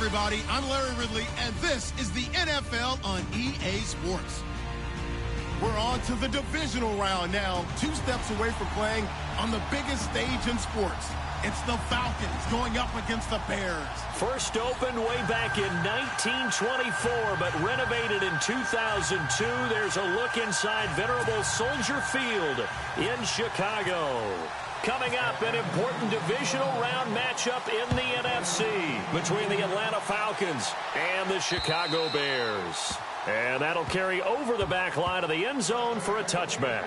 everybody. I'm Larry Ridley, and this is the NFL on EA Sports. We're on to the divisional round now, 2 steps away from playing on the biggest stage in sports. It's the Falcons going up against the Bears. First opened way back in 1924, but renovated in 2002. There's a look inside venerable Soldier Field in Chicago. Coming up, an important divisional round matchup in the NFC between the Atlanta Falcons and the Chicago Bears. And that'll carry over the back line of the end zone for a touchback.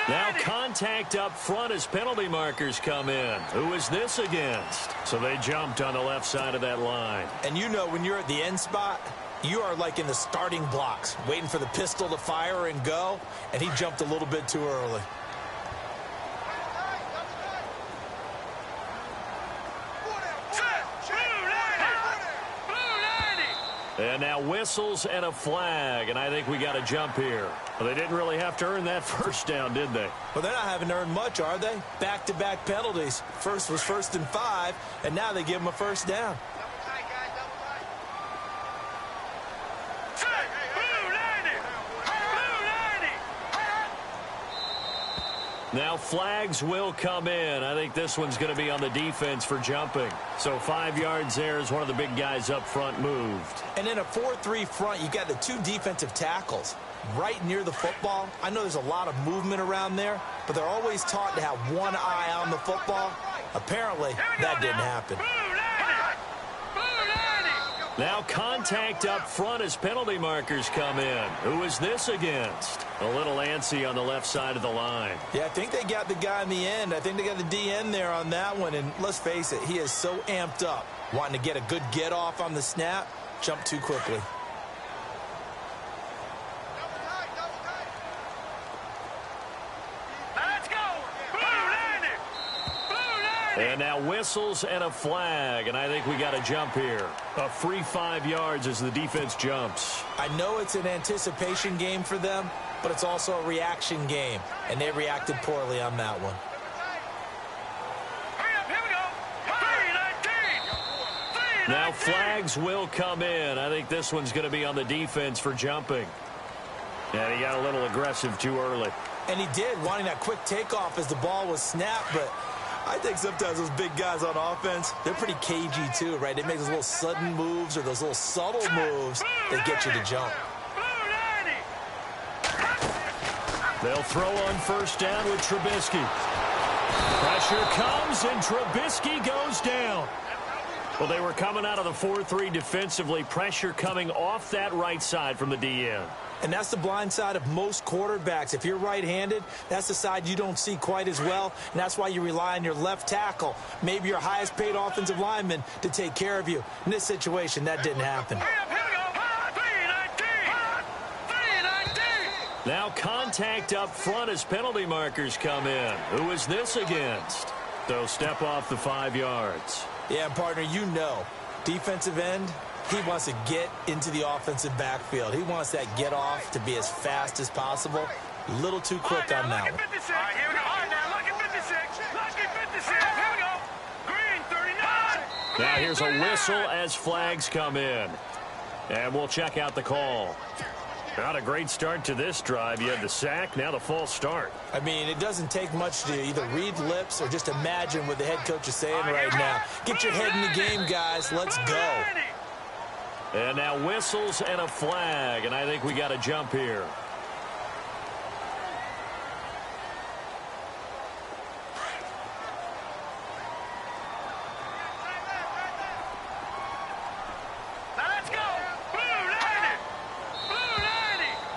Now contact up front as penalty markers come in. Who is this against? So they jumped on the left side of that line. And you know when you're at the end spot, you are like in the starting blocks, waiting for the pistol to fire and go, and he jumped a little bit too early. And now whistles and a flag, and I think we got to jump here. Well, they didn't really have to earn that first down, did they? Well, they're not having to earn much, are they? Back-to-back penalties. First was 1st and 5, and now they give them a first down. Now flags will come in. I think this one's going to be on the defense for jumping. So 5 yards there as one of the big guys up front moved. And in a 4-3 front, you got the 2 defensive tackles right near the football. I know there's a lot of movement around there, but they're always taught to have one eye on the football. Apparently, that didn't happen. Now contact up front as penalty markers come in. Who is this against? A little antsy on the left side of the line. Yeah, I think they got the guy in the end. I think they got the DN there on that one. And let's face it, he is so amped up, wanting to get a good get off on the snap, jump too quickly. And now whistles and a flag, and I think we got to jump here. A free 5 yards as the defense jumps. I know it's an anticipation game for them, but it's also a reaction game, and they reacted poorly on that one. Now flags will come in. I think this one's going to be on the defense for jumping. And he got a little aggressive too early. And he did, wanting that quick takeoff as the ball was snapped, but I think sometimes those big guys on offense, they're pretty cagey too, right? They make those little sudden moves or those little subtle moves that get you to jump. They'll throw on first down with Trubisky. Pressure comes, and Trubisky goes down. Well, they were coming out of the 4-3 defensively. Pressure coming off that right side from the DN. And that's the blind side of most quarterbacks. If you're right-handed, that's the side you don't see quite as well, and that's why you rely on your left tackle, maybe your highest-paid offensive lineman, to take care of you. In this situation, that didn't happen. Now contact up front as penalty markers come in. Who is this against? They'll step off the 5 yards. Yeah, partner, you know, defensive end, he wants to get into the offensive backfield. He wants that get off to be as fast as possible. A little too quick on that one. Now here's a whistle as flags come in. And we'll check out the call. Not a great start to this drive. You had the sack, now the false start. I mean, it doesn't take much to either read lips or just imagine what the head coach is saying right now. Get your head in the game, guys. Let's go. And now whistles and a flag, and I think we got to jump here.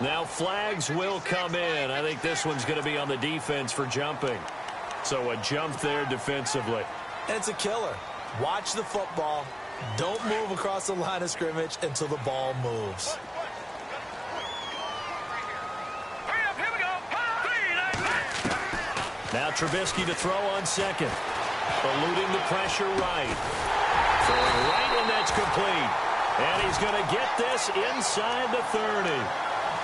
Now flags will come in. I think this one's going to be on the defense for jumping. So a jump there defensively. And it's a killer. Watch the football. Don't move across the line of scrimmage until the ball moves. Now Trubisky to throw on second. Eluding the pressure right. Throwing right, and that's complete. And he's going to get this inside the 30.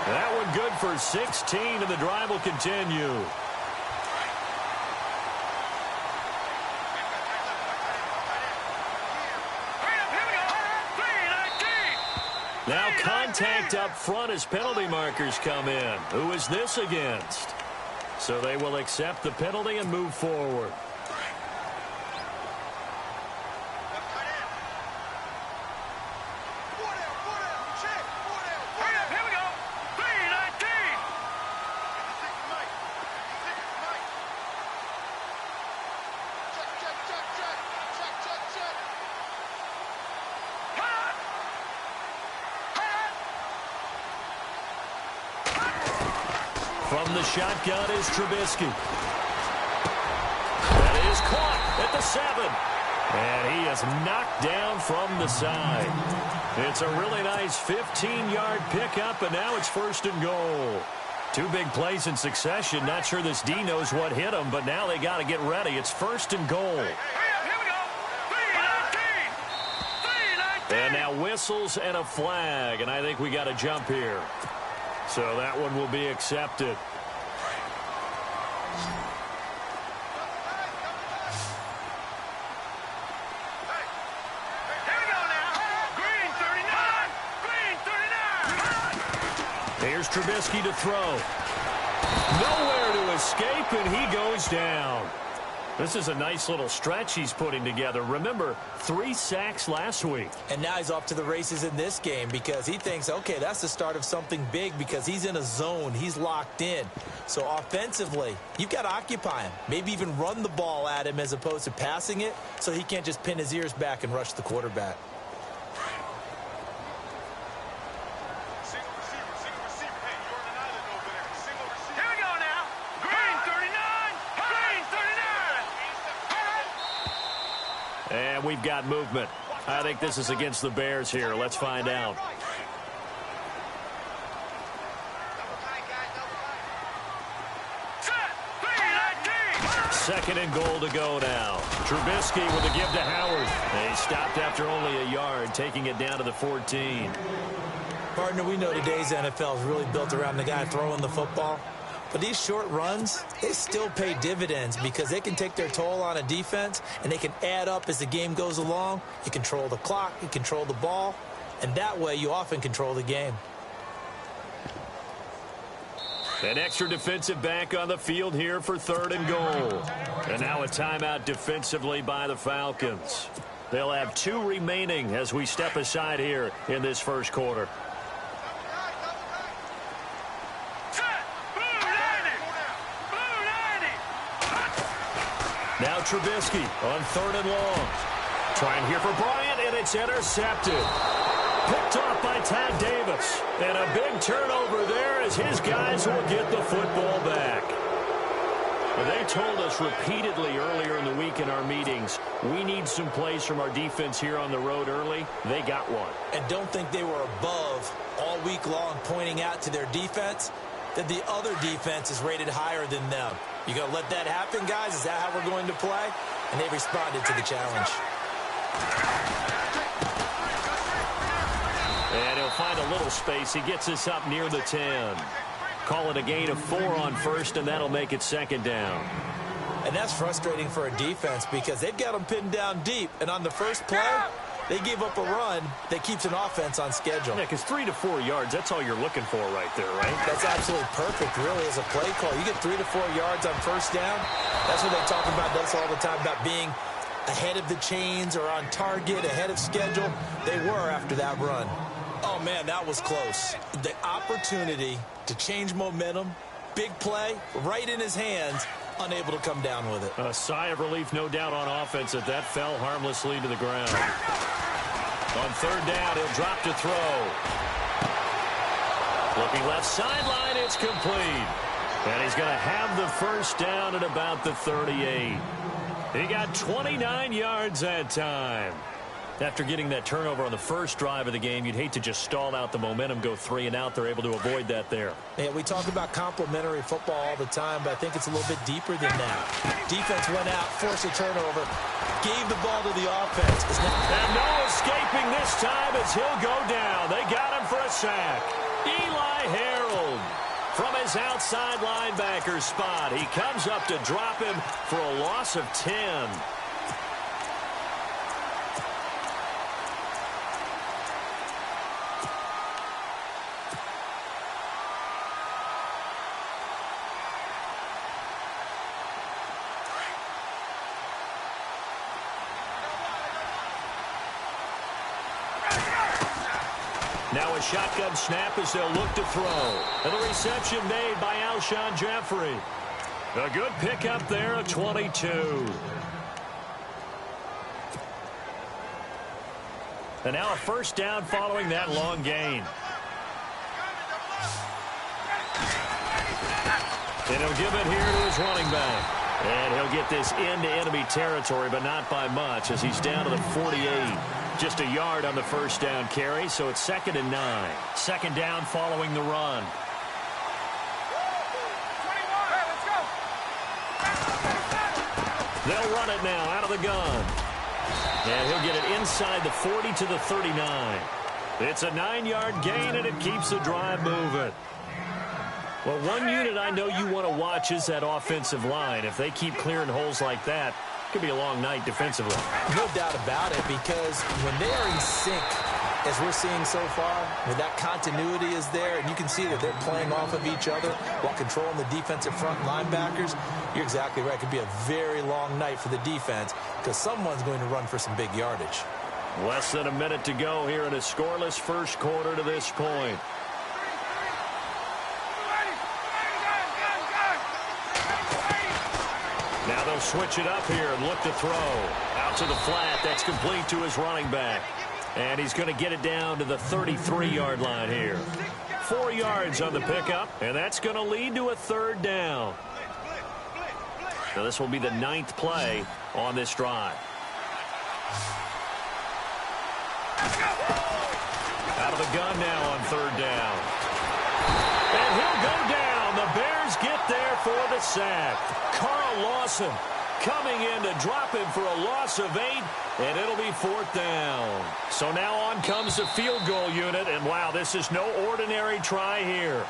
That one good for 16, and the drive will continue. Now contact up front as penalty markers come in. Who is this against? So they will accept the penalty and move forward. From the shotgun is Trubisky. That is caught at the 7. And he is knocked down from the side. It's a really nice 15-yard pickup, and now it's 1st and goal. 2 big plays in succession. Not sure this D knows what hit him, but now they got to get ready. It's 1st and goal. And now whistles and a flag, and I think we got a jump here. So that one will be accepted. Here's Trubisky to throw. Nowhere to escape, and he goes down. This is a nice little stretch he's putting together. Remember, 3 sacks last week. And now he's off to the races in this game because he thinks, okay, that's the start of something big because he's in a zone. He's locked in. So offensively, you've got to occupy him. Maybe even run the ball at him as opposed to passing it so he can't just pin his ears back and rush the quarterback. And we've got movement. I think this is against the Bears here. Let's find out. Second and goal to go now. Trubisky with a give to Howard. He stopped after only a yard, taking it down to the 14. Partner, we know today's NFL is really built around the guy throwing the football. But these short runs, they still pay dividends because they can take their toll on a defense and they can add up as the game goes along. You control the clock, you control the ball, and that way you often control the game. An extra defensive back on the field here for 3rd and goal. And now a timeout defensively by the Falcons. They'll have 2 remaining as we step aside here in this first quarter. Now Trubisky on 3rd and long. Trying here for Bryant, and it's intercepted. Picked off by Todd Davis. And a big turnover there as his guys will get the football back. Well, they told us repeatedly earlier in the week in our meetings, we need some plays from our defense here on the road early. They got one. And don't think they were above all week long pointing out to their defense that the other defense is rated higher than them. You going to let that happen, guys? Is that how we're going to play? And they responded to the challenge. And he'll find a little space. He gets us up near the 10. Call it a gain of 4 on 1st, and that'll make it 2nd down. And that's frustrating for a defense because they've got them pinned down deep. And on the first play, they gave up a run that keeps an offense on schedule. Yeah, because 3 to 4 yards, that's all you're looking for right there, right? That's absolutely perfect, really, as a play call. You get 3 to 4 yards on 1st down. That's what they talk about us all the time, about being ahead of the chains or on target, ahead of schedule. They were after that run. Oh, man, that was close. The opportunity to change momentum, big play, right in his hands, unable to come down with it. A sigh of relief, no doubt, on offense that fell harmlessly to the ground. On 3rd down, he'll drop to throw. Looking left sideline, it's complete. And he's going to have the 1st down at about the 38. He got 29 yards that time. After getting that turnover on the first drive of the game, you'd hate to just stall out the momentum, go 3 and out. They're able to avoid that there. Yeah, we talk about complementary football all the time, but I think it's a little bit deeper than that. Defense went out, forced a turnover, gave the ball to the offense. And no escaping this time as he'll go down. They got him for a sack. Eli Harold from his outside linebacker spot. He comes up to drop him for a loss of 10. Now a shotgun snap as they'll look to throw. And the reception made by Alshon Jeffrey. A good pickup there of 22. And now a first down following that long gain. And he'll give it here to his running back. And he'll get this into enemy territory, but not by much as he's down to the 48. Just a yard on the first down carry, so it's 2nd and 9. Second down following the run. They'll run it now out of the gun. And he'll get it inside the 40 to the 39. It's a 9-yard gain, and it keeps the drive moving. Well, one unit I know you want to watch is that offensive line. If they keep clearing holes like that, it could be a long night defensively. No doubt about it, because when they are in sync, as we're seeing so far, when that continuity is there, and you can see that they're playing off of each other while controlling the defensive front linebackers, you're exactly right. It could be a very long night for the defense because someone's going to run for some big yardage. Less than a minute to go here in a scoreless first quarter to this point. Now they'll switch it up here and look to throw. Out to the flat. That's complete to his running back. And he's going to get it down to the 33-yard line here. 4 yards on the pickup, and that's going to lead to a third down. So this will be the 9th play on this drive. Out of the gun now on third down. And he'll go down. The Bears get there for the sack. Carl Lawson coming in to drop him for a loss of 8, and it'll be 4th down. So now on comes the field goal unit, and wow, this is no ordinary try here.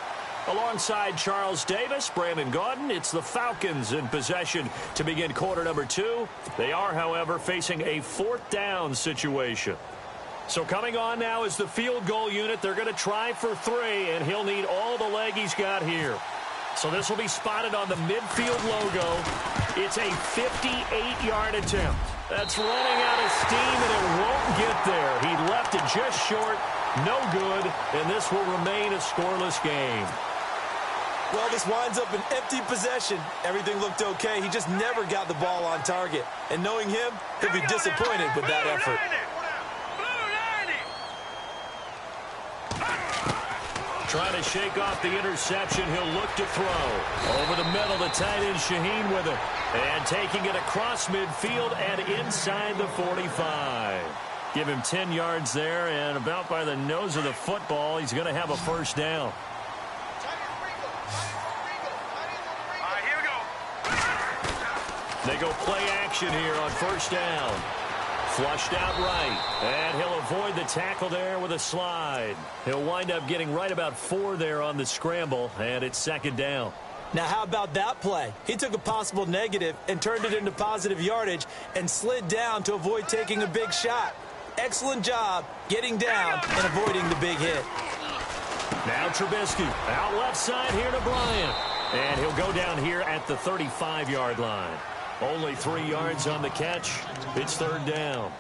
Alongside Charles Davis, Brandon Gaudin, it's the Falcons in possession to begin quarter number 2. They are, however, facing a 4th down situation. So coming on now is the field goal unit. They're going to try for 3, and he'll need all the leg he's got here. So this will be spotted on the midfield logo. It's a 58-yard attempt. That's running out of steam, and it won't get there. He left it just short, no good, and this will remain a scoreless game. Well, this winds up an empty possession. Everything looked okay. He just never got the ball on target. And knowing him, he'll be disappointed with that effort. Trying to shake off the interception. He'll look to throw. Over the middle, the tight end Shaheen with it. And taking it across midfield and inside the 45. Give him 10 yards there, and about by the nose of the football, he's going to have a first down. They go play action here on first down. Flushed out right, and he'll avoid the tackle there with a slide. He'll wind up getting right about 4 there on the scramble, and it's 2nd down. Now, how about that play? He took a possible negative and turned it into positive yardage and slid down to avoid taking a big shot. Excellent job getting down and avoiding the big hit. Now Trubisky out left side here to Bryant, and he'll go down here at the 35-yard line. Only 3 yards on the catch. It's 3rd down.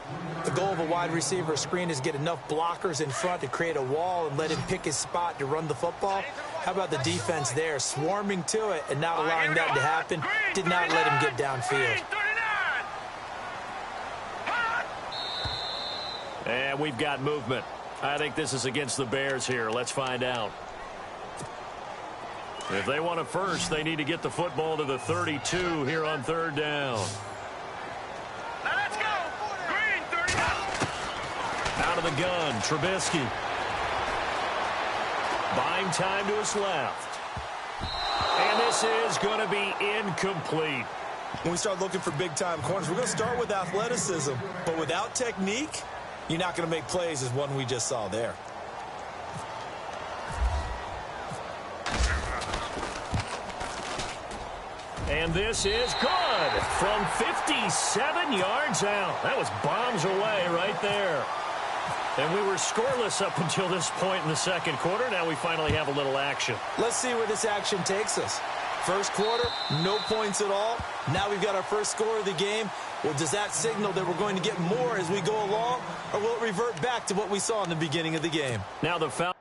The goal of a wide receiver screen is get enough blockers in front to create a wall and let him pick his spot to run the football. How about the defense there, swarming to it and not allowing that to happen? Did not let him get downfield. And we've got movement. I think this is against the Bears here. Let's find out. If they want a first, they need to get the football to the 32 here on 3rd down. Now let's go. Green, 39. out of the gun. Trubisky. Buying time to his left. And this is going to be incomplete. When we start looking for big-time corners, we're going to start with athleticism. But without technique, you're not going to make plays as one we just saw there. And this is good from 57 yards out. That was bombs away right there. And we were scoreless up until this point in the second quarter. Now we finally have a little action. Let's see where this action takes us. First quarter, no points at all. Now we've got our first score of the game. Well, does that signal that we're going to get more as we go along? Or will it revert back to what we saw in the beginning of the game? Now the foul.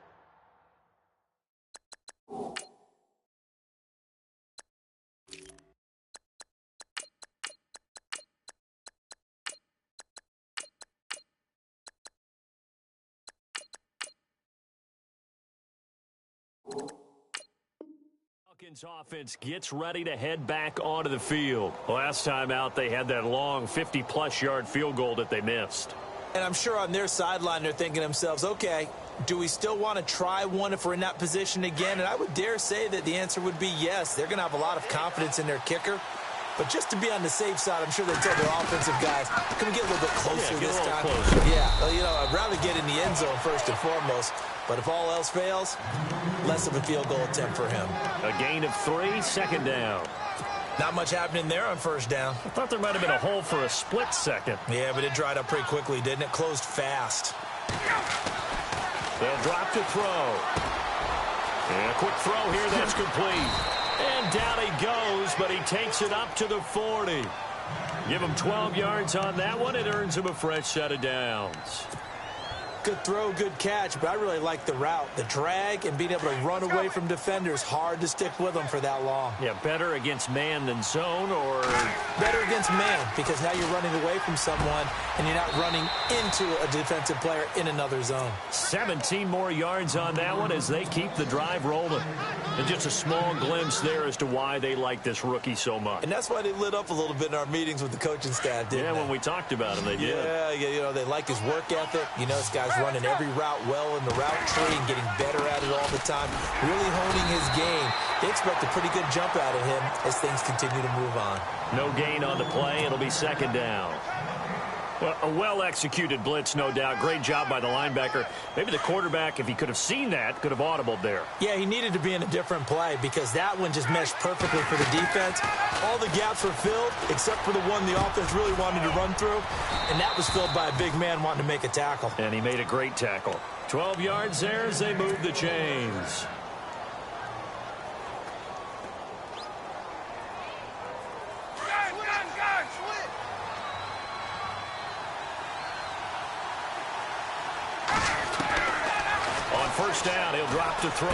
Falcons offense gets ready to head back onto the field. Last time out, they had that long 50-plus yard field goal that they missed. And I'm sure on their sideline, they're thinking to themselves, okay, do we still want to try one if we're in that position again? And I would dare say that the answer would be yes. They're going to have a lot of confidence in their kicker. But just to be on the safe side, I'm sure they told their offensive guys, can we get a little bit closer this time? Closer. Yeah, well, you know, I'd rather get in the end zone first and foremost. But if all else fails, less of a field goal attempt for him. A gain of 3, second down. Not much happening there on first down. I thought there might have been a hole for a split second. Yeah, but it dried up pretty quickly, didn't it? Closed fast. They'll drop to throw. And a quick throw here, that's complete. And down he goes, but he takes it up to the 40. Give him 12 yards on that one. It earns him a fresh set of downs. Good throw, good catch, but I really like the route. The drag and being able to run away from defenders, hard to stick with them for that long. Yeah, better against man than zone, or better against man, because now you're running away from someone and you're not running into a defensive player in another zone. 17 more yards on that one as they keep the drive rolling. And just a small glimpse there as to why they like this rookie so much. And that's why they lit up a little bit in our meetings with the coaching staff, didn't they? When we talked about him, they did. Yeah, you know, they like his work ethic. You know, this guy's running every route well in the route tree and getting better at it all the time, really honing his game. They expect a pretty good jump out of him as things continue to move on. No gain on the play. It'll be second down. Well, a well-executed blitz, no doubt. Great job by the linebacker. Maybe the quarterback, if he could have seen that, could have audibled there. Yeah, he needed to be in a different play because that one just meshed perfectly for the defense. All the gaps were filled except for the one the offense really wanted to run through, and that was filled by a big man wanting to make a tackle. And he made a great tackle. 12 yards there as they move the chains. First down, he'll drop to throw.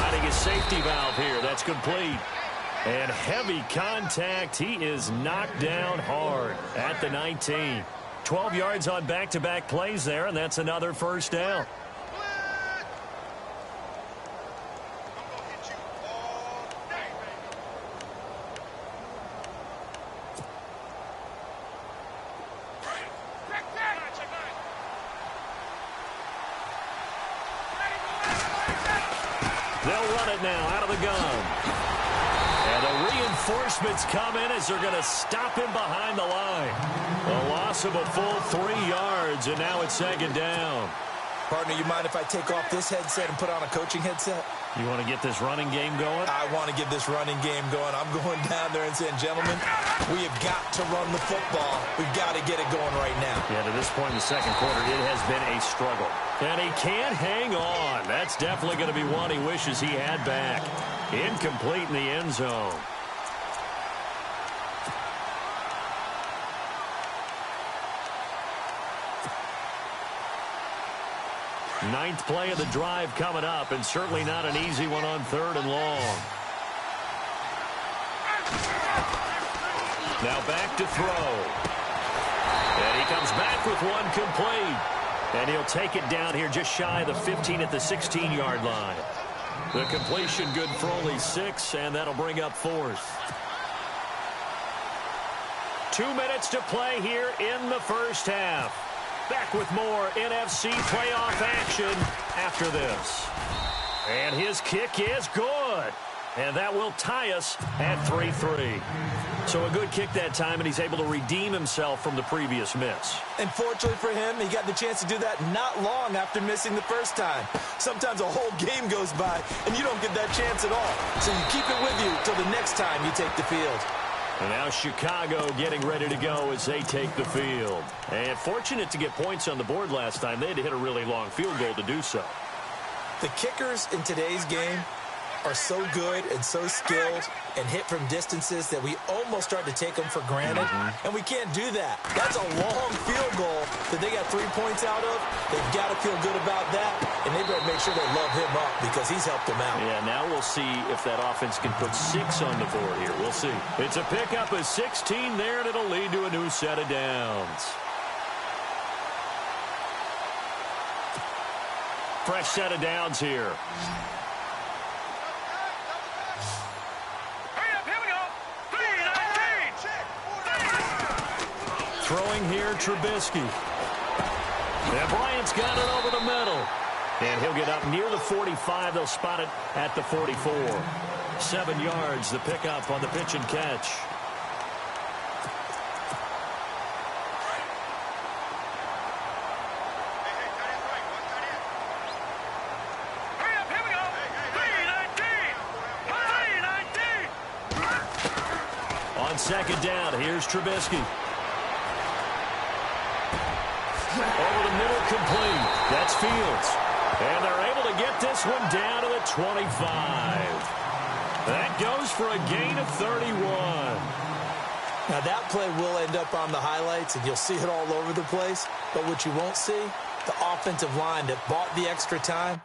Finding his safety valve here. That's complete. And heavy contact. He is knocked down hard at the 19. 12 yards on back-to-back plays there, and that's another first down. They'll run it now out of the gun. And the reinforcements come in as they're going to stop him behind the line. A loss of a full 3 yards, and now it's second down. Partner, you mind if I take off this headset and put on a coaching headset? You want to get this running game going? I want to get this running game going. I'm going down there and saying, gentlemen, we have got to run the football. We've got to get it going right now. Yeah, to this point in the second quarter, it has been a struggle. And he can't hang on. That's definitely going to be one he wishes he had back. Incomplete in the end zone. Ninth play of the drive coming up, and certainly not an easy one on third and long. Now back to throw. And he comes back with one complete. And he'll take it down here just shy of the 15 at the 16-yard line. The completion good for only 6, and that'll bring up fourth. 2 minutes to play here in the first half. Back with more NFC playoff action after this. And his kick is good. And that will tie us at 3-3. So a good kick that time, and he's able to redeem himself from the previous miss. And fortunately for him, he got the chance to do that not long after missing the first time. Sometimes a whole game goes by, and you don't get that chance at all. So you keep it with you till the next time you take the field. And now Chicago getting ready to go as they take the field. And fortunate to get points on the board last time. They had to hit a really long field goal to do so. The kickers in today's game are so good and so skilled and hit from distances that we almost start to take them for granted. And we can't do that. That's a long field goal that they got 3 points out of. They've got to feel good about that, and they better make sure they love him up because he's helped them out. Yeah, now we'll see if that offense can put 6 on the board here. We'll see. It's a pickup of 16 there, and it'll lead to a new set of downs. Fresh set of downs here. Throwing here, Trubisky. And Bryant's got it over the middle. And he'll get up near the 45. They'll spot it at the 44. 7 yards, the pickup on the pitch and catch. On second down, here's Trubisky. Over the middle, complete. That's Fields. And they're able to get this one down to the 25. That goes for a gain of 31. Now, that play will end up on the highlights, and you'll see it all over the place. But what you won't see, the offensive line that bought the extra time.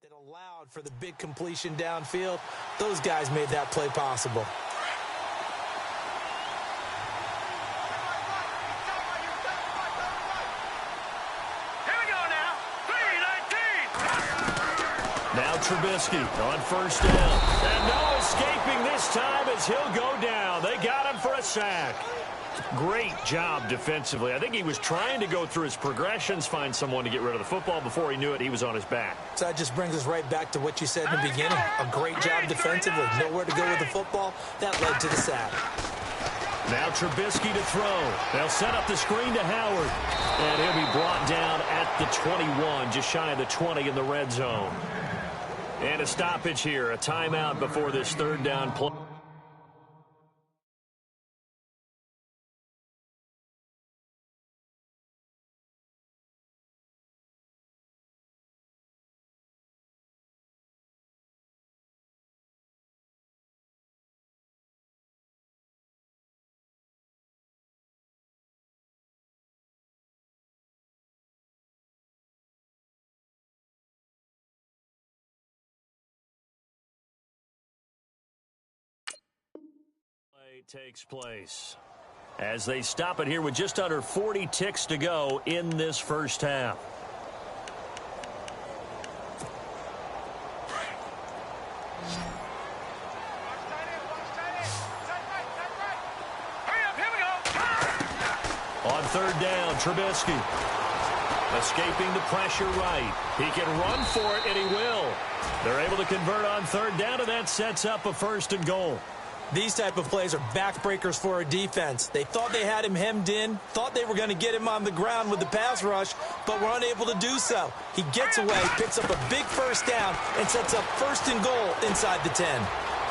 That allowed for the big completion downfield. Those guys made that play possible. Here we go now. 3-19. Now Trubisky on first down. And no escaping this time as he'll go down. They got him for a sack. Great job defensively. I think he was trying to go through his progressions, find someone to get rid of the football. Before he knew it, he was on his back. So that just brings us right back to what you said in the beginning. A great job defensively. Nowhere to go with the football. That led to the sack. Now Trubisky to throw. They'll set up the screen to Howard. And he'll be brought down at the 21, just shy of the 20 in the red zone. And a stoppage here, a timeout before this third down play. Takes place as they stop it here with just under 40 ticks to go in this first half. On third down, Trubisky escaping the pressure right. He can run for it, and he will. They're able to convert on third down, and that sets up a first and goal. These type of plays are backbreakers for a defense. They thought they had him hemmed in, thought they were going to get him on the ground with the pass rush, but were unable to do so. He gets away, picks up a big first down, and sets up first and goal inside the 10.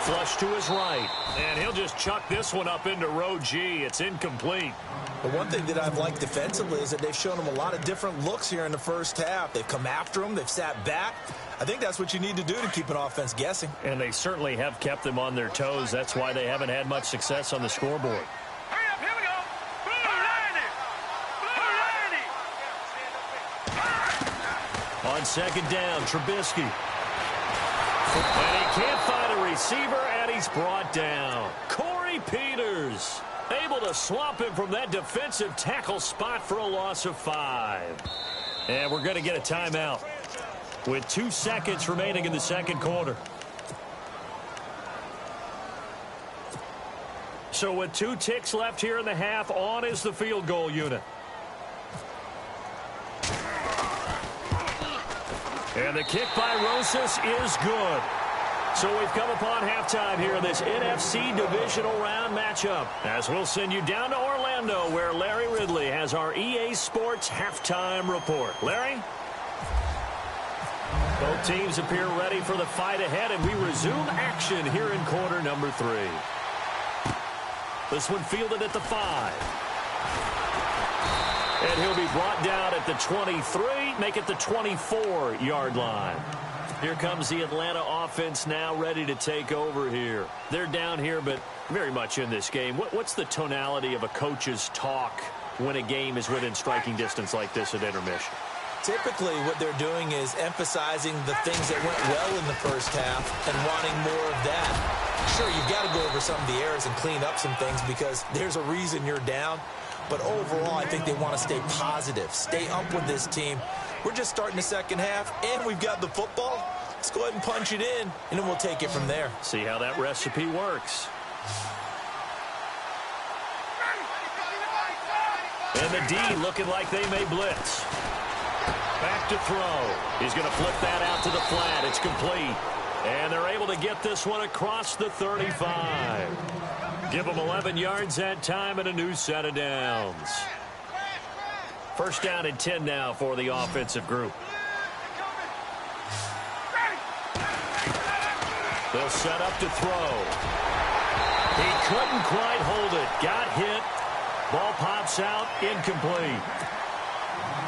Flush to his right, and he'll just chuck this one up into row G. It's incomplete. The one thing that I've liked defensively is that they've shown him a lot of different looks here in the first half. They've come after him. They've sat back. I think that's what you need to do to keep an offense guessing. And they certainly have kept them on their toes. That's why they haven't had much success on the scoreboard. Hurry up, here we go. Blue 90. On second down, Trubisky. And he can't find a receiver, and he's brought down. Corey Corey Peters able to swamp him from that defensive tackle spot for a loss of 5. And we're going to get a timeout with 2 seconds remaining in the second quarter. So with 2 ticks left here in the half, on is the field goal unit. And the kick by Rosas is good. So we've come upon halftime here in this NFC Divisional Round matchup, as we'll send you down to Orlando, where Larry Ridley has our EA Sports Halftime Report. Larry? Both teams appear ready for the fight ahead, and we resume action here in quarter number 3. This one fielded at the 5. And he'll be brought down at the 23, make it the 24-yard line. Here comes the Atlanta offense now ready to take over here. They're down here, but very much in this game. What's the tonality of a coach's talk when a game is within striking distance like this at intermission? Typically, what they're doing is emphasizing the things that went well in the first half and wanting more of that. Sure, you've got to go over some of the errors and clean up some things because there's a reason you're down. But overall, I think they want to stay positive, stay up with this team. We're just starting the second half, and we've got the football. Let's go ahead and punch it in, and then we'll take it from there. See how that recipe works. And the D looking like they may blitz. Back to throw. He's going to flip that out to the flat. It's complete. And they're able to get this one across the 35. Give them 11 yards that time and a new set of downs. First down and 10 now for the offensive group. They'll set up to throw. He couldn't quite hold it. Got hit. Ball pops out. Incomplete.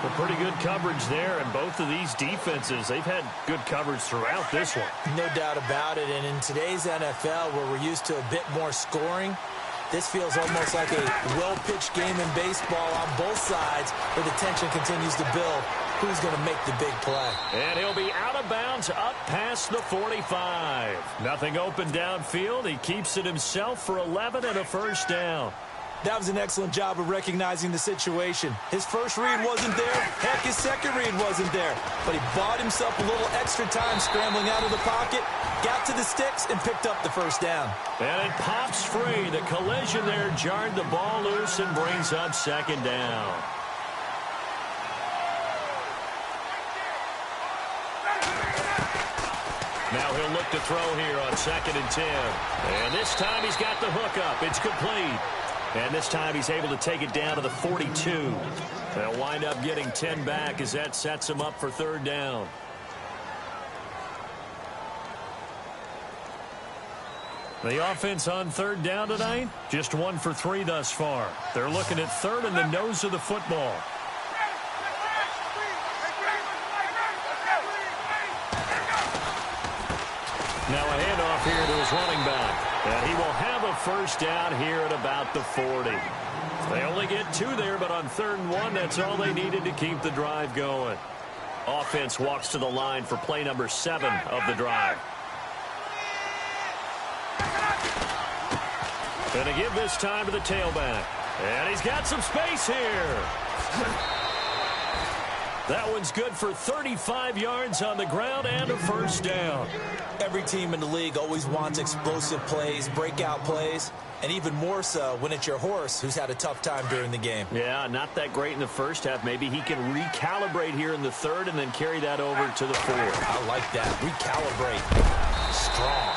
Well, pretty good coverage there, and both of these defenses, they've had good coverage throughout this one. No doubt about it, and in today's NFL, where we're used to a bit more scoring, this feels almost like a well-pitched game in baseball on both sides, where the tension continues to build. Who's going to make the big play? And he'll be out of bounds up past the 45. Nothing open downfield. He keeps it himself for 11 and a first down. That was an excellent job of recognizing the situation. His first read wasn't there. Heck, his second read wasn't there. But he bought himself a little extra time scrambling out of the pocket, got to the sticks, and picked up the first down. And it pops free. The collision there jarred the ball loose and brings up second down. Now he'll look to throw here on 2nd and 10. And this time he's got the hook up. It's complete. And this time he's able to take it down to the 42. They'll wind up getting 10 back as that sets him up for third down. The offense on third down tonight, just 1 for 3 thus far. They're looking at third in the nose of the football. Now a handoff here to his running back. And he will have a first down here at about the 40. They only get 2 there, but on 3rd and 1, that's all they needed to keep the drive going. Offense walks to the line for play number 7 of the drive. Going to give this time to the tailback. And he's got some space here. That one's good for 35 yards on the ground and a first down. Every team in the league always wants explosive plays, breakout plays, and even more so when it's your horse who's had a tough time during the game. Yeah, not that great in the first half. Maybe he can recalibrate here in the 3rd and then carry that over to the 4th. I like that. Recalibrate. Strong.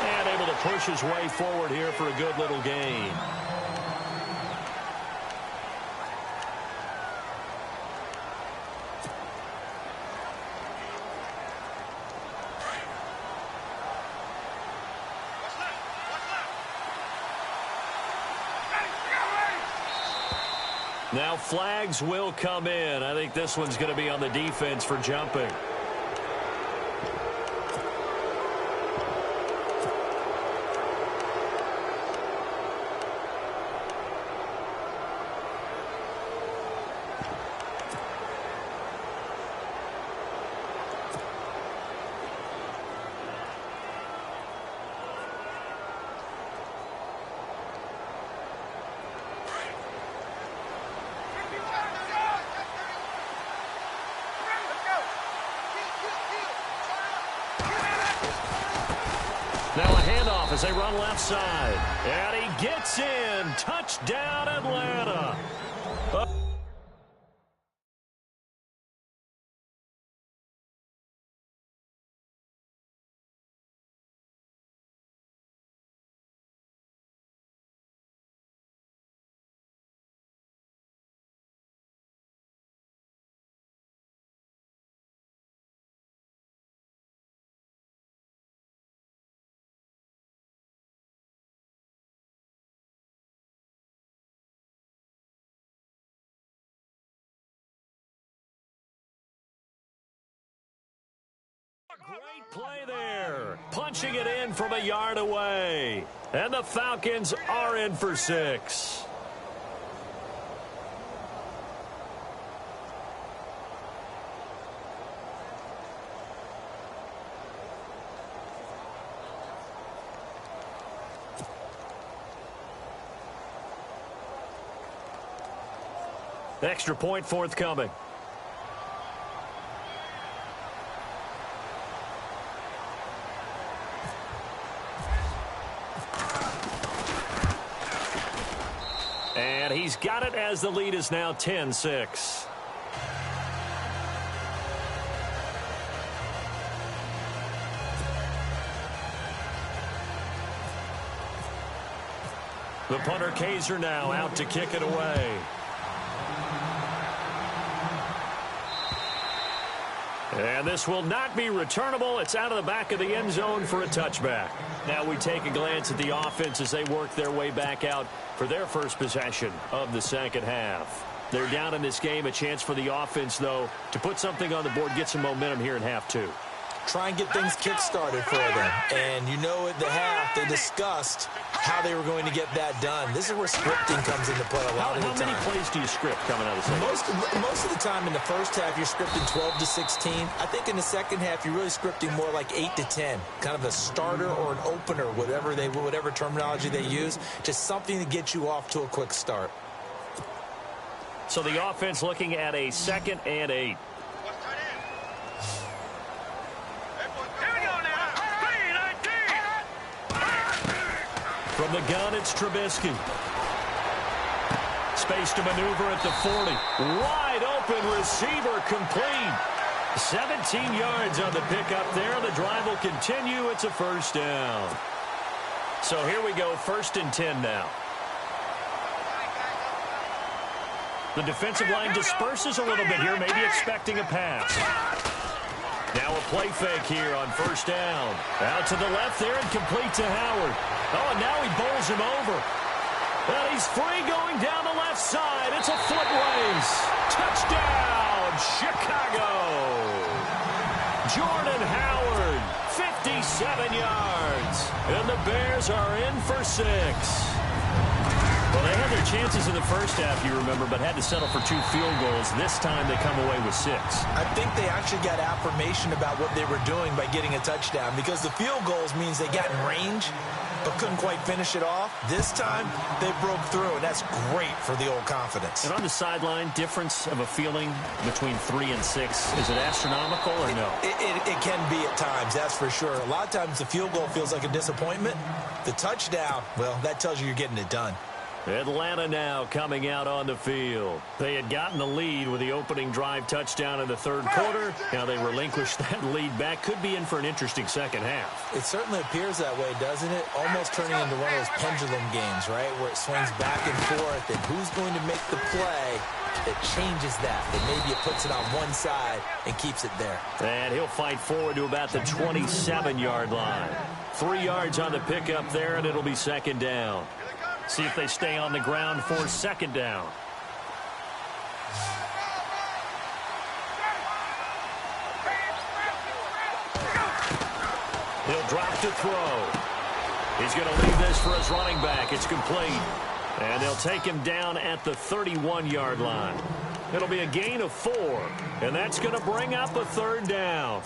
And able to push his way forward here for a good little gain. Now flags will come in. I think this one's going to be on the defense for jumping. Now a handoff as they run left side. And he gets in. Touchdown, Atlanta. Great play there. Punching it in from a yard away. And the Falcons are in for 6. Extra point forthcoming. And he's got it as the lead is now 10-6. The punter Kaiser now out to kick it away. And this will not be returnable. It's out of the back of the end zone for a touchback. Now we take a glance at the offense as they work their way back out for their first possession of the second half. They're down in this game. A chance for the offense, though, to put something on the board, get some momentum here in half 2. Try and get things kick-started for them. And you know at the half, they discussed how they were going to get that done. This is where scripting comes into play a lot of the time. How many plays do you script coming out of the second? Most of the time in the first half, you're scripting 12 to 16. I think in the second half, you're really scripting more like 8 to 10. Kind of a starter or an opener, whatever terminology they use. Just something to get you off to a quick start. So the offense looking at a 2nd and 8. From the gun, it's Trubisky. Space to maneuver at the 40. Wide open receiver complete. 17 yards on the pickup there. The drive will continue. It's a first down. So here we go, 1st and 10 now. The defensive line disperses a little bit here, maybe expecting a pass. Now a play fake here on 1st down. Out to the left there and complete to Howard. Oh, and now he bowls him over. And he's free going down the left side. It's a foot race. Touchdown, Chicago. Jordan Howard, 57 yards. And the Bears are in for 6. Well, they had their chances in the first half, you remember, but had to settle for 2 field goals. This time they come away with 6. I think they actually got affirmation about what they were doing by getting a touchdown, because the field goals means they got in range but couldn't quite finish it off. This time they broke through, and that's great for the old confidence. And on the sideline, difference of a feeling between 3 and 6, is it astronomical or no? It can be at times, that's for sure. A lot of times the field goal feels like a disappointment. The touchdown, well, that tells you you're getting it done. Atlanta now coming out on the field. They had gotten the lead with the opening drive touchdown in the 3rd quarter. Now they relinquished that lead back. Could be in for an interesting second half. It certainly appears that way, doesn't it? Almost turning into one of those pendulum games, right? Where it swings back and forth, and who's going to make the play that changes that maybe it puts it on one side and keeps it there. And he'll fight forward to about the 27-yard line. 3 yards on the pickup there, and it'll be 2nd down. See if they stay on the ground for 2nd down. He'll drop to throw. He's going to leave this for his running back. It's complete. And they'll take him down at the 31-yard line. It'll be a gain of 4. And that's going to bring up a 3rd down.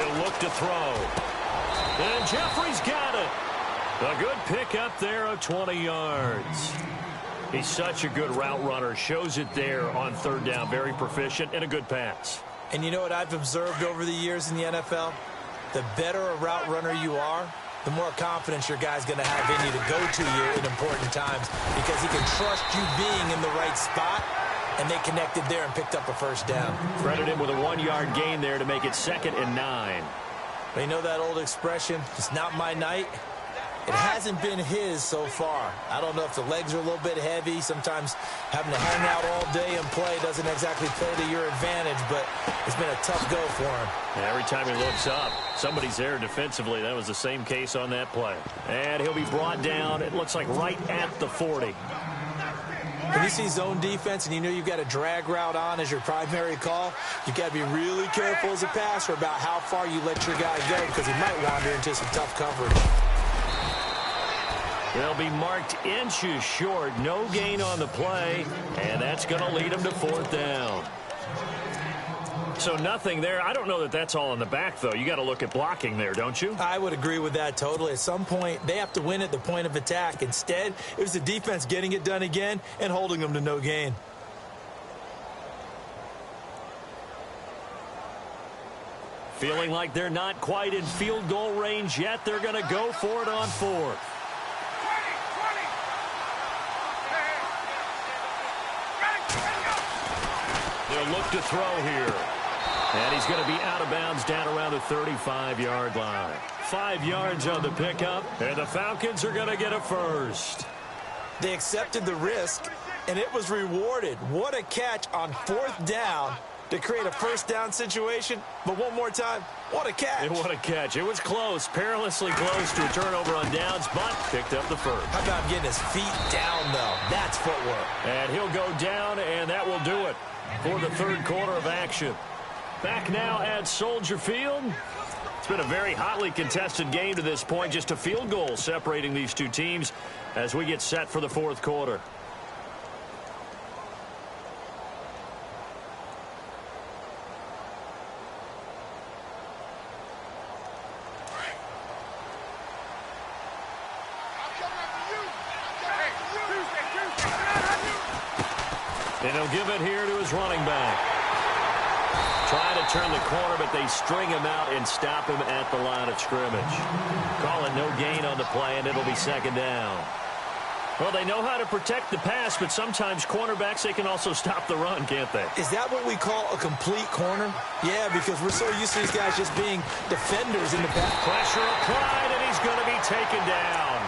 He'll look to throw. And Jeffrey's got it. A good pickup there of 20 yards. He's such a good route runner. Shows it there on third down. Very proficient and a good pass. And you know what I've observed over the years in the NFL? The better a route runner you are, the more confidence your guy's going to have in you to go to you in important times because he can trust you being in the right spot, and they connected there and picked up a first down. Credit him with a 1-yard gain there to make it 2nd and 9. But you know that old expression, it's not my night? It hasn't been his so far. I don't know if the legs are a little bit heavy. Sometimes having to hang out all day and play doesn't exactly play to your advantage, but it's been a tough go for him. Every time he looks up, somebody's there defensively. That was the same case on that play. And he'll be brought down, it looks like right at the 40. When you see zone defense and you know you've got a drag route on as your primary call, you've got to be really careful as a passer about how far you let your guy go because he might wander into some tough coverage. They'll be marked inches short. No gain on the play, and that's going to lead them to 4th down. So nothing there. I don't know that that's all in the back, though. You got to look at blocking there, don't you? I would agree with that totally. At some point, they have to win at the point of attack. Instead, it was the defense getting it done again and holding them to no gain. Feeling like they're not quite in field goal range yet. They're going to go for it on 4th. They'll look to throw here. And he's going to be out of bounds down around the 35-yard line. 5 yards on the pickup, and the Falcons are going to get a first. They accepted the risk, and it was rewarded. What a catch on 4th down to create a first down situation. But one more time, what a catch. And what a catch. It was close, perilously close to a turnover on downs, but picked up the first. How about getting his feet down, though? That's footwork. And he'll go down, and that will do it for the third quarter of action. Back now at Soldier Field. It's been a very hotly contested game to this point. Just a field goal separating these two teams as we get set for the fourth quarter. And he'll give it here to his running back. Trying to turn the corner, but they string him out and stop him at the line of scrimmage. Call it no gain on the play, and it'll be second down. Well, they know how to protect the pass, but sometimes cornerbacks, they can also stop the run, can't they? Is that what we call a complete corner? Yeah, because we're so used to these guys just being defenders in the pass. Pressure applied, and he's going to be taken down.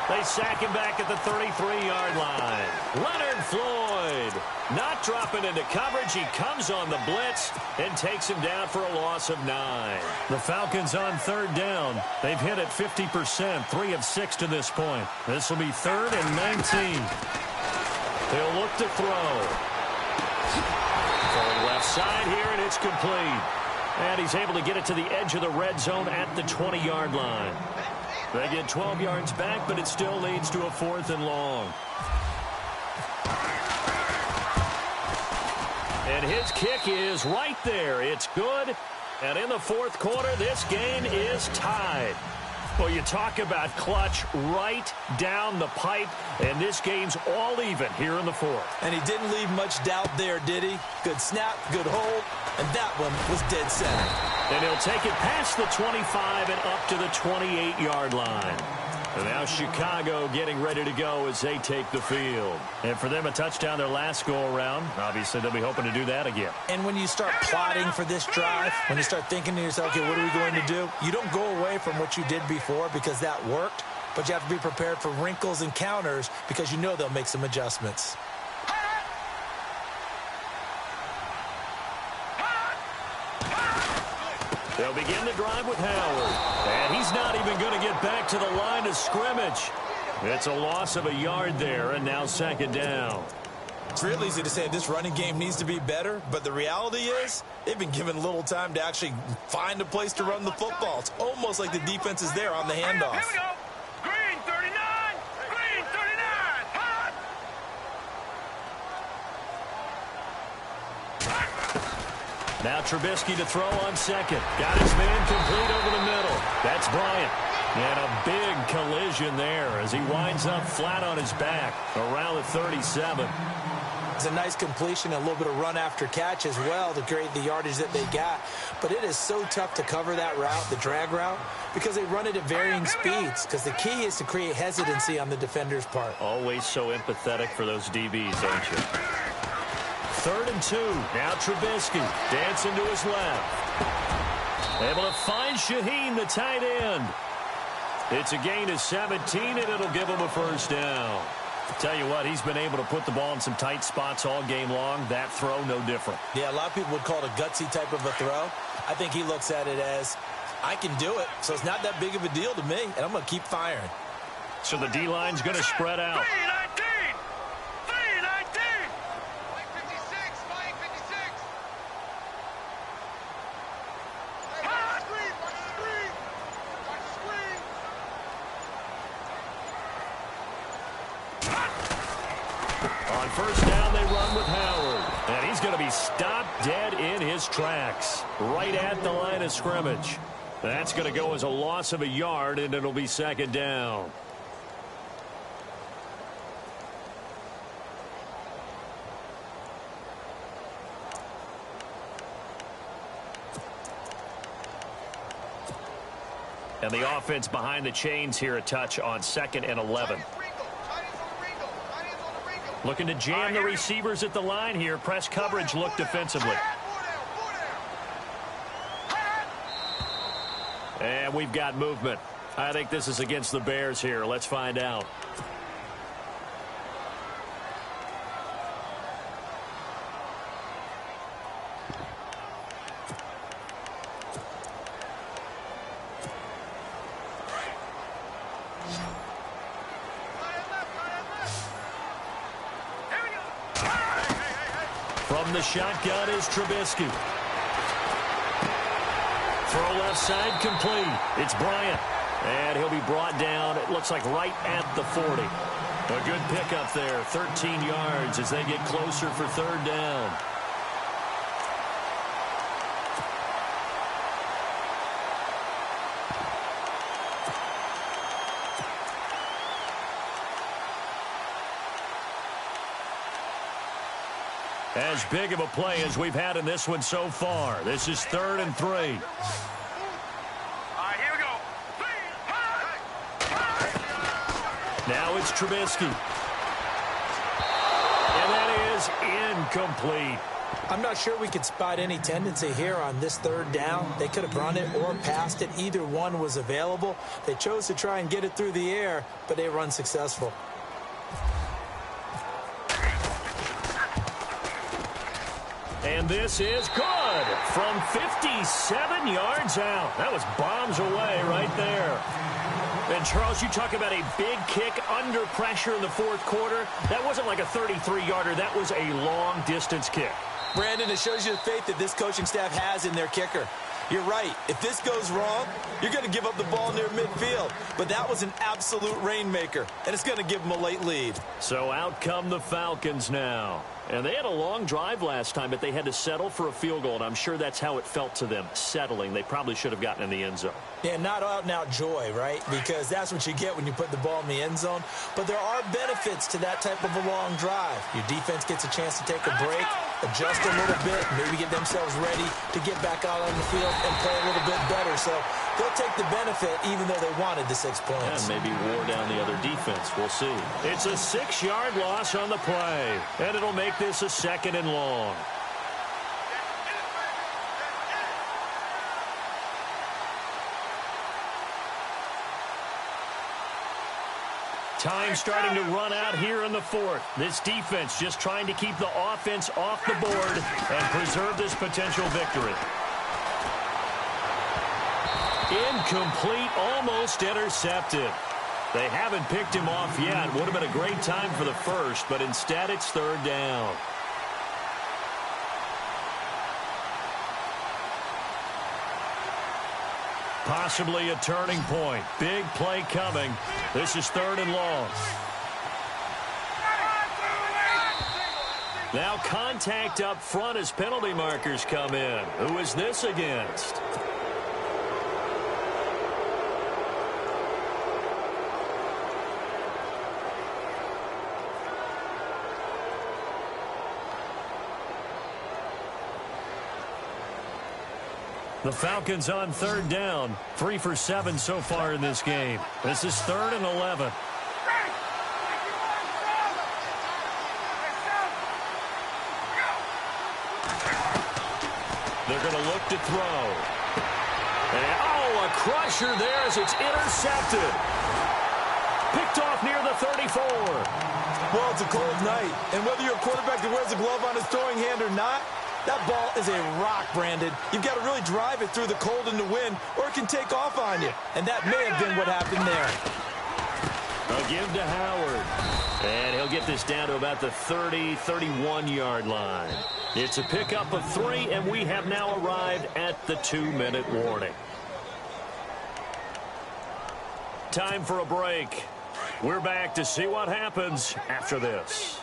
They sack him back at the 33-yard line. Leonard Floyd not dropping into coverage. He comes on the blitz and takes him down for a loss of 9. The Falcons on third down. They've hit it 50%, 3 of 6 to this point. This will be 3rd and 19. They'll look to throw. Going left side here, and it's complete. And he's able to get it to the edge of the red zone at the 20-yard line. They get 12 yards back, but it still leads to a 4th and long. And his kick is right there. It's good. And in the fourth quarter, this game is tied. Well, you talk about clutch right down the pipe, and this game's all even here in the fourth. And he didn't leave much doubt there, did he? Good snap, good hold, and that one was dead center. And he'll take it past the 25 and up to the 28-yard line. And now Chicago getting ready to go as they take the field. And for them, a touchdown their last go-around. Obviously, they'll be hoping to do that again. And when you start plotting for this drive, when you start thinking to yourself, okay, what are we going to do? You don't go away from what you did before because that worked, but you have to be prepared for wrinkles and counters because you know they'll make some adjustments. They'll begin the drive with Howard. And he's not even going to get back to the line of scrimmage. It's a loss of a yard there, and now second down. It's real easy to say this running game needs to be better, but the reality is they've been given little time to actually find a place to run the football. It's almost like the defense is there on the handoff. Here we go. Green 39. Green 39. Hot. Now Trubisky to throw on second. Got his man complete over the middle. That's Bryant. And a big collision there as he winds up flat on his back around the 37. It's a nice completion, a little bit of run after catch as well to create the yardage that they got. But it is so tough to cover that route, the drag route, because they run it at varying speeds. Because the key is to create hesitancy on the defender's part. Always so empathetic for those DBs, aren't you? 3rd and 2. Now Trubisky dancing to his left. Able to find Shaheen, the tight end. It's a gain of 17, and it'll give him a first down. Tell you what, he's been able to put the ball in some tight spots all game long. That throw, no different. Yeah, a lot of people would call it a gutsy type of a throw. I think he looks at it as, I can do it, so it's not that big of a deal to me, and I'm going to keep firing. So the D-line's going to spread out. 319! 319! On first down, they run with Howard. And he's going to be stopped dead in his tracks, right at the line of scrimmage. That's going to go as a loss of a yard, and it'll be 2nd down. And the offense behind the chains here a touch on 2nd and 11. Looking to jam the receivers at the line here. Press coverage look defensively. And we've got movement. I think this is against the Bears here. Let's find out. From the shotgun is Trubisky. Throw left side complete. It's Bryant. And he'll be brought down, it looks like right at the 40. A good pickup there, 13 yards as they get closer for 3rd down. As big of a play as we've had in this one so far. This is 3rd and 3. All right, here we go. Now it's Trubisky. And that is incomplete. I'm not sure we could spot any tendency here on this 3rd down. They could have run it or passed it. Either one was available. They chose to try and get it through the air, but they were unsuccessful. And this is good from 57 yards out. That was bombs away right there. And, Charles, you talk about a big kick under pressure in the 4th quarter. That wasn't like a 33-yarder. That was a long-distance kick. Brandon, it shows you the faith that this coaching staff has in their kicker. You're right. If this goes wrong, you're going to give up the ball near midfield. But that was an absolute rainmaker, and it's going to give them a late lead. So out come the Falcons now. And they had a long drive last time, but they had to settle for a field goal, and I'm sure that's how it felt to them, settling. They probably should have gotten in the end zone. Yeah, not out-and-out joy, right? Because that's what you get when you put the ball in the end zone. But there are benefits to that type of a long drive. Your defense gets a chance to take a break, adjust a little bit, maybe get themselves ready to get back out on the field and play a little bit better. So they'll take the benefit even though they wanted the 6 points. And maybe wore down the other defense. We'll see. It's a 6-yard loss on the play, and it'll make this a 2nd and long. Time starting to run out here in the 4th. This defense just trying to keep the offense off the board and preserve this potential victory. Incomplete, almost intercepted. They haven't picked him off yet. Would have been a great time for the first, but instead it's 3rd down. Possibly a turning point. Big play coming. This is 3rd and long. Now contact up front as penalty markers come in. Who is this against? The Falcons on third down. 3 for 7 so far in this game. This is 3rd and 11. They're going to look to throw. And, oh, a crusher there as it's intercepted. Picked off near the 34. Well, it's a cold night, and whether you're a quarterback that wears a glove on his throwing hand or not, that ball is a rock, Brandon. You've got to really drive it through the cold and the wind, or it can take off on you. And that may have been what happened there. They'll give to Howard. And he'll get this down to about the 30, 31-yard line. It's a pickup of 3, and we have now arrived at the 2-minute warning. Time for a break. We're back to see what happens after this.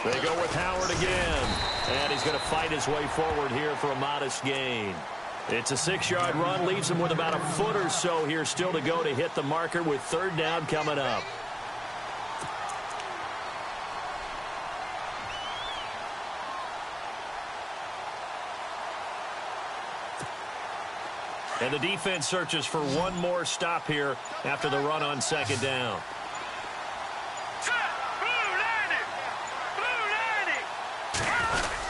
They go with Howard again. And he's going to fight his way forward here for a modest gain. It's a 6-yard run. Leaves him with about a foot or so here still to go to hit the marker with 3rd down coming up. And the defense searches for one more stop here after the run on 2nd down.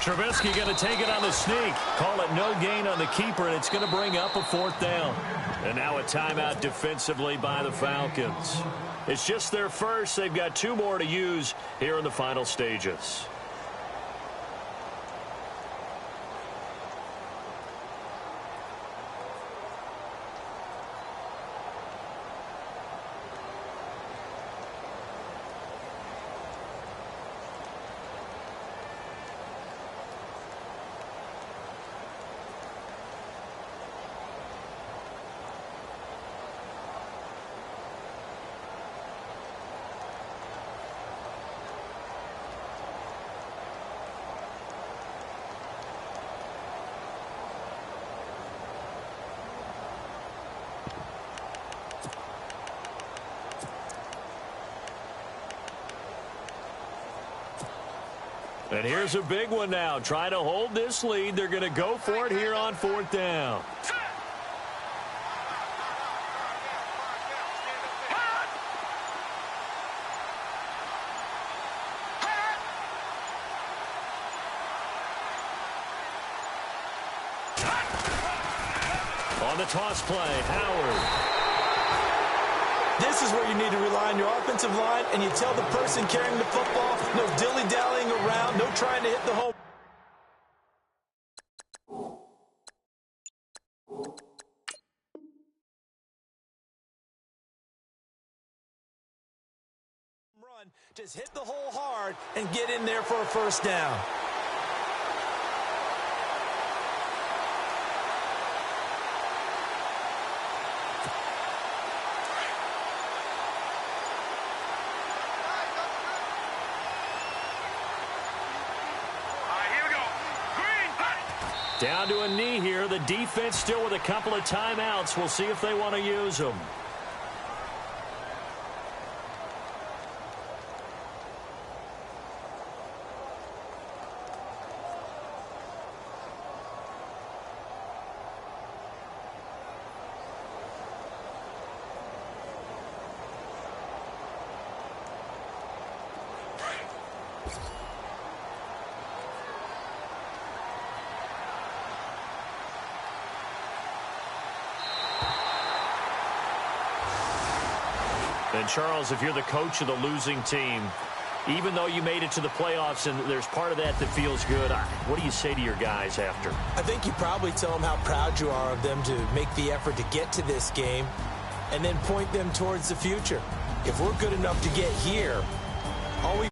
Trubisky going to take it on the sneak. Call it no gain on the keeper, and it's going to bring up a 4th down. And now a timeout defensively by the Falcons. It's just their first. They've got 2 more to use here in the final stages. And here's a big one now. Trying to hold this lead. They're going to go for it here on 4th down. On the toss play, Howard. This is where you need to rely on your offensive line, and you tell the person carrying the football, no dilly-dallying around, no trying to hit the home run. Just hit the hole hard and get in there for a 1st down. Down to a knee here. The defense still with a couple of timeouts. We'll see if they want to use them. And, Charles, if you're the coach of the losing team, even though you made it to the playoffs and there's part of that that feels good, what do you say to your guys after? I think you probably tell them how proud you are of them to make the effort to get to this game and then point them towards the future. If we're good enough to get here, all we